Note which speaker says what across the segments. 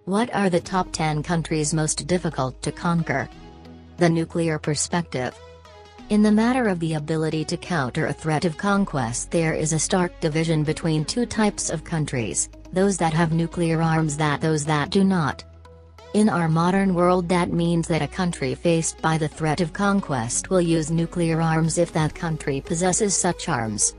Speaker 1: What are the top 10 countries most difficult to conquer? The nuclear perspective. In the matter of the ability to counter a threat of conquest, there is a stark division between two types of countries, those that have nuclear arms and those that do not. In our modern world, that means that a country faced by the threat of conquest will use nuclear arms if that country possesses such arms.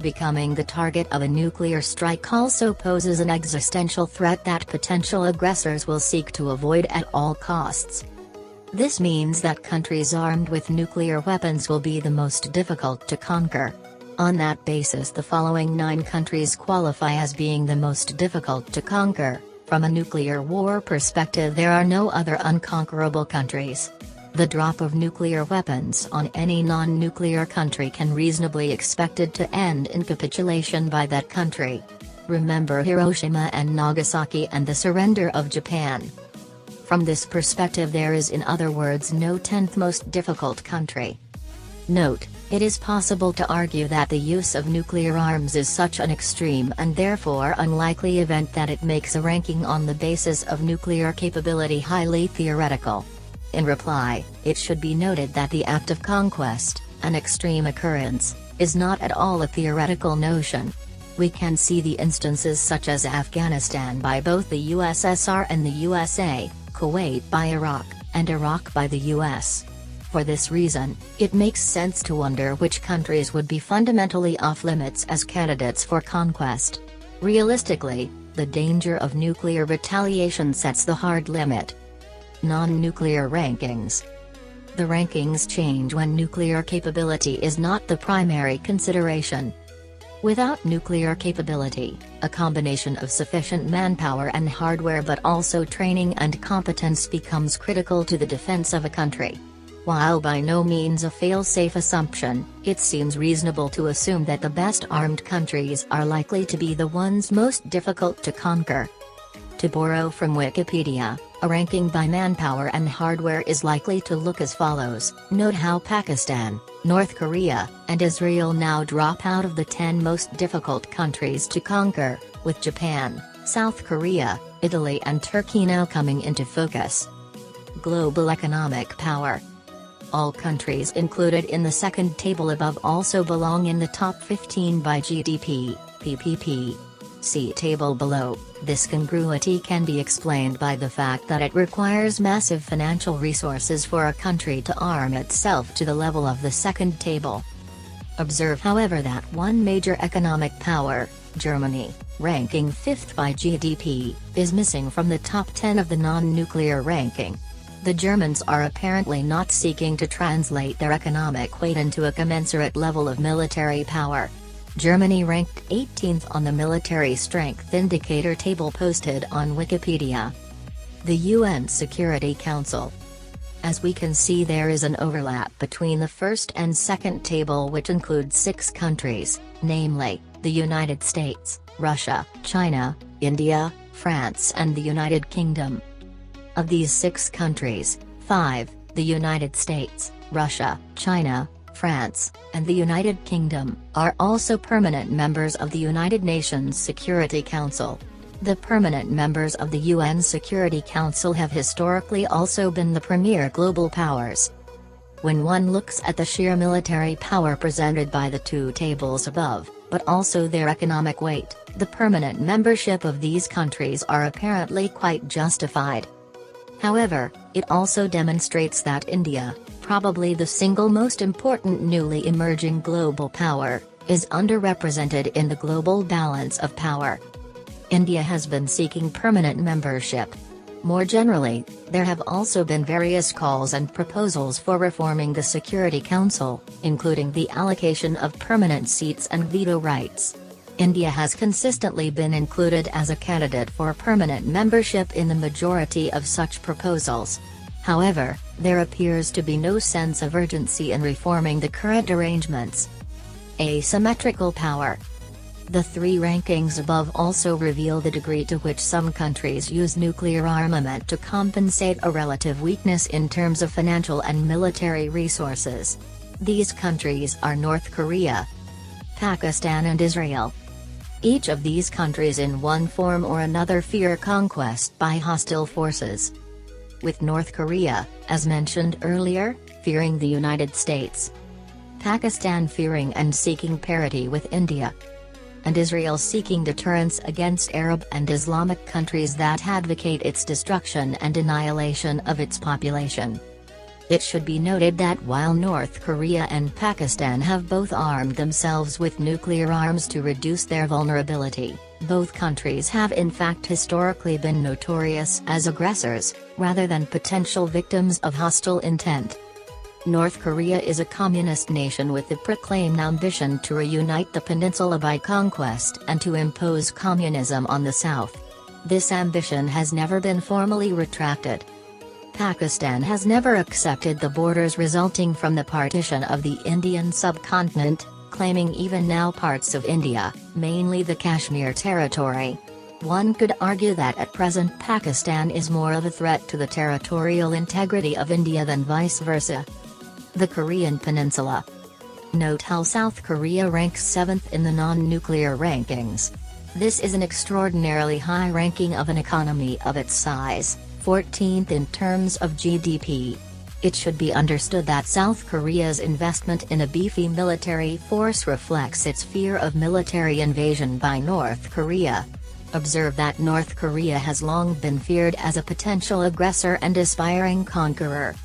Speaker 1: Becoming the target of a nuclear strike also poses an existential threat that potential aggressors will seek to avoid at all costs. This means that countries armed with nuclear weapons will be the most difficult to conquer. On that basis, the following 9 countries qualify as being the most difficult to conquer. From a nuclear war perspective, there are no other unconquerable countries. The drop of nuclear weapons on any non-nuclear country can reasonably be expected to end in capitulation by that country. Remember Hiroshima and Nagasaki and the surrender of Japan. From this perspective, there is, in other words, no 10th most difficult country. Note, it is possible to argue that the use of nuclear arms is such an extreme and therefore unlikely event that it makes a ranking on the basis of nuclear capability highly theoretical. In reply, it should be noted that the act of conquest, an extreme occurrence, is not at all a theoretical notion. We can see the instances such as Afghanistan by both the USSR and the USA, Kuwait by Iraq, and Iraq by the US. For this reason, it makes sense to wonder which countries would be fundamentally off-limits as candidates for conquest. Realistically, the danger of nuclear retaliation sets the hard limit. Non-nuclear rankings. The rankings change when nuclear capability is not the primary consideration. Without nuclear capability, a combination of sufficient manpower and hardware but also training and competence becomes critical to the defense of a country. While by no means a fail-safe assumption, it seems reasonable to assume that the best armed countries are likely to be the ones most difficult to conquer. To borrow from Wikipedia, a ranking by manpower and hardware is likely to look as follows. Note how Pakistan, North Korea, and Israel now drop out of the 10 most difficult countries to conquer, with Japan, South Korea, Italy and Turkey now coming into focus. Global economic power. All countries included in the second table above also belong in the top 15 by GDP, PPP. See table below. This congruity can be explained by the fact that it requires massive financial resources for a country to arm itself to the level of the second table. Observe however that one major economic power, Germany, ranking 5th by GDP, is missing from the top 10 of the non-nuclear ranking. The Germans are apparently not seeking to translate their economic weight into a commensurate level of military power. Germany ranked 18th on the military strength indicator table posted on Wikipedia. The UN Security Council. As we can see, there is an overlap between the first and second table, which includes 6 countries, namely, the United States, Russia, China, India, France and the United Kingdom. Of these 6 countries, 5, the United States, Russia, China, France, and the United Kingdom, are also permanent members of the United Nations Security Council. The permanent members of the UN Security Council have historically also been the premier global powers. When one looks at the sheer military power presented by the 2 tables above, but also their economic weight, the permanent membership of these countries are apparently quite justified. However, it also demonstrates that India, probably the single most important newly emerging global power, is underrepresented in the global balance of power. India has been seeking permanent membership. More generally, there have also been various calls and proposals for reforming the Security Council, including the allocation of permanent seats and veto rights. India has consistently been included as a candidate for permanent membership in the majority of such proposals. However, there appears to be no sense of urgency in reforming the current arrangements. Asymmetrical power. The 3 rankings above also reveal the degree to which some countries use nuclear armament to compensate a relative weakness in terms of financial and military resources. These countries are North Korea, Pakistan and Israel. Each of these countries in one form or another fear conquest by hostile forces. With North Korea, as mentioned earlier, fearing the United States. Pakistan fearing and seeking parity with India. And Israel seeking deterrence against Arab and Islamic countries that advocate its destruction and annihilation of its population. It should be noted that while North Korea and Pakistan have both armed themselves with nuclear arms to reduce their vulnerability, both countries have in fact historically been notorious as aggressors, rather than potential victims of hostile intent. North Korea is a communist nation with the proclaimed ambition to reunite the peninsula by conquest and to impose communism on the South. This ambition has never been formally retracted. Pakistan has never accepted the borders resulting from the partition of the Indian subcontinent, claiming even now parts of India, mainly the Kashmir territory. One could argue that at present Pakistan is more of a threat to the territorial integrity of India than vice versa. The Korean Peninsula. Note how South Korea ranks 7th in the non-nuclear rankings. This is an extraordinarily high ranking of an economy of its size, 14th in terms of GDP. It should be understood that South Korea's investment in a beefy military force reflects its fear of military invasion by North Korea. Observe that North Korea has long been feared as a potential aggressor and aspiring conqueror.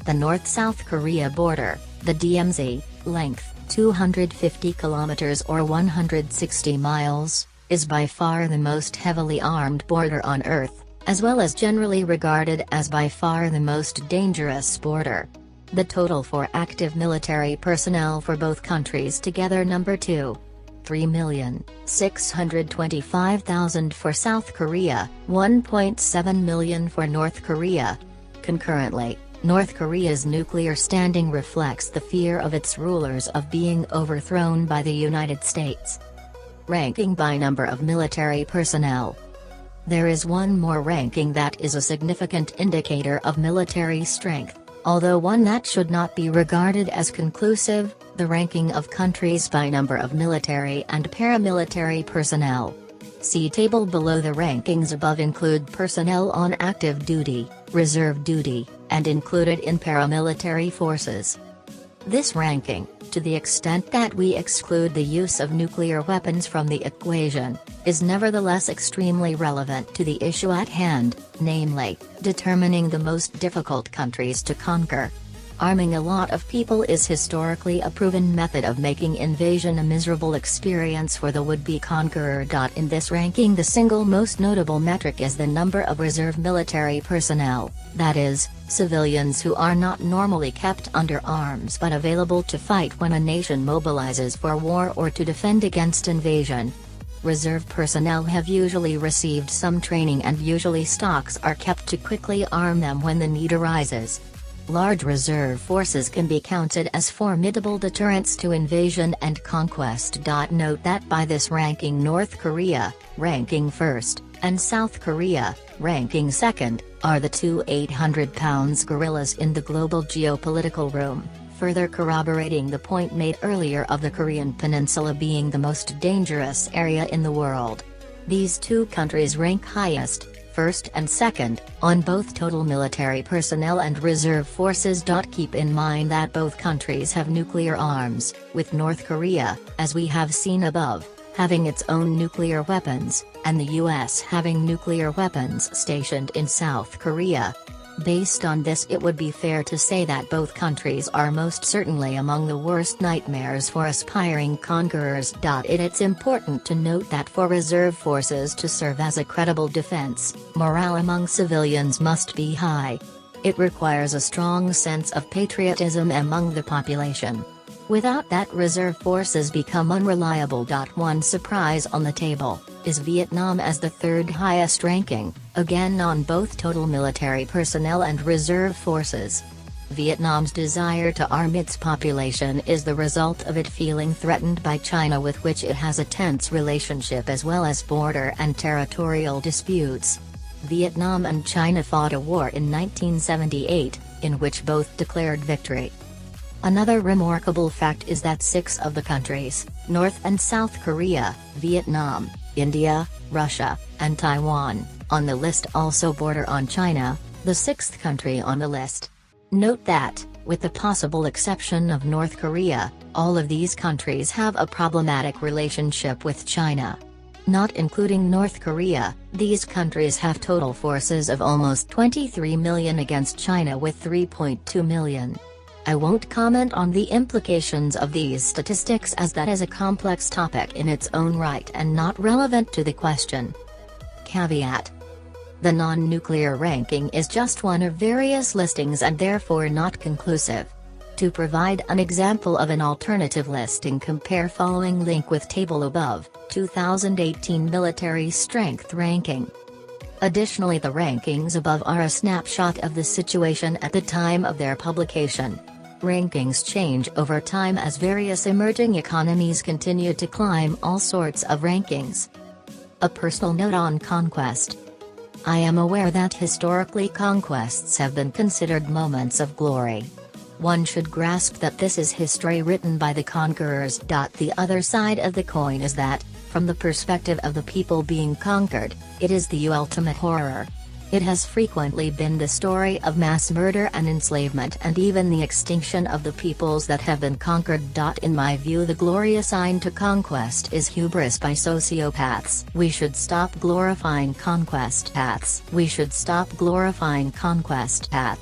Speaker 1: The North-South Korea border, the DMZ, length, 250 kilometers or 160 miles, is by far the most heavily armed border on Earth, as well as generally regarded as by far the most dangerous border. The total for active military personnel for both countries together number 3,625,000 for South Korea, 1.7 million for North Korea. Concurrently, North Korea's nuclear standing reflects the fear of its rulers of being overthrown by the United States. Ranking by number of military personnel. There is one more ranking that is a significant indicator of military strength, although one that should not be regarded as conclusive, the ranking of countries by number of military and paramilitary personnel. See table below. The rankings above include personnel on active duty, reserve duty, and included in paramilitary forces. This ranking, to the extent that we exclude the use of nuclear weapons from the equation, is nevertheless extremely relevant to the issue at hand, namely, determining the most difficult countries to conquer. Arming a lot of people is historically a proven method of making invasion a miserable experience for the would-be conqueror. In this ranking, the single most notable metric is the number of reserve military personnel, that is, civilians who are not normally kept under arms but available to fight when a nation mobilizes for war or to defend against invasion. Reserve personnel have usually received some training and usually stocks are kept to quickly arm them when the need arises. Large reserve forces can be counted as formidable deterrents to invasion and conquest. Note that by this ranking North Korea, ranking first, and South Korea, ranking second, are the two 800-pound gorillas in the global geopolitical room, further corroborating the point made earlier of the Korean Peninsula being the most dangerous area in the world. These two countries rank highest, first and second, on both total military personnel and reserve forces. Keep in mind that both countries have nuclear arms, with North Korea, as we have seen above, having its own nuclear weapons, and the US having nuclear weapons stationed in South Korea. Based on this, it would be fair to say that both countries are most certainly among the worst nightmares for aspiring conquerors. It's important to note that for reserve forces to serve as a credible defense, morale among civilians must be high. It requires a strong sense of patriotism among the population. Without that, reserve forces become unreliable. One surprise on the table is Vietnam as the third highest ranking, again on both total military personnel and reserve forces. Vietnam's desire to arm its population is the result of it feeling threatened by China, with which it has a tense relationship as well as border and territorial disputes. Vietnam and China fought a war in 1978, in which both declared victory. Another remarkable fact is that 6 of the countries, North and South Korea, Vietnam, India, Russia, and Taiwan, on the list also border on China, the 6th country on the list. Note that, with the possible exception of North Korea, all of these countries have a problematic relationship with China. Not including North Korea, these countries have total forces of almost 23 million against China with 3.2 million. I won't comment on the implications of these statistics as that is a complex topic in its own right and not relevant to the question. Caveat: the non-nuclear ranking is just one of various listings and therefore not conclusive. To provide an example of an alternative listing, compare following link with table above, 2018 military strength ranking. Additionally, the rankings above are a snapshot of the situation at the time of their publication. Rankings change over time as various emerging economies continue to climb all sorts of rankings. A personal note on conquest. I am aware that historically conquests have been considered moments of glory. One should grasp that this is history written by the conquerors. The other side of the coin is that, from the perspective of the people being conquered, it is the ultimate horror. It has frequently been the story of mass murder and enslavement and even the extinction of the peoples that have been conquered. In my view, the glory assigned to conquest is hubris by sociopaths. We should stop glorifying conquest paths. We should stop glorifying conquest path.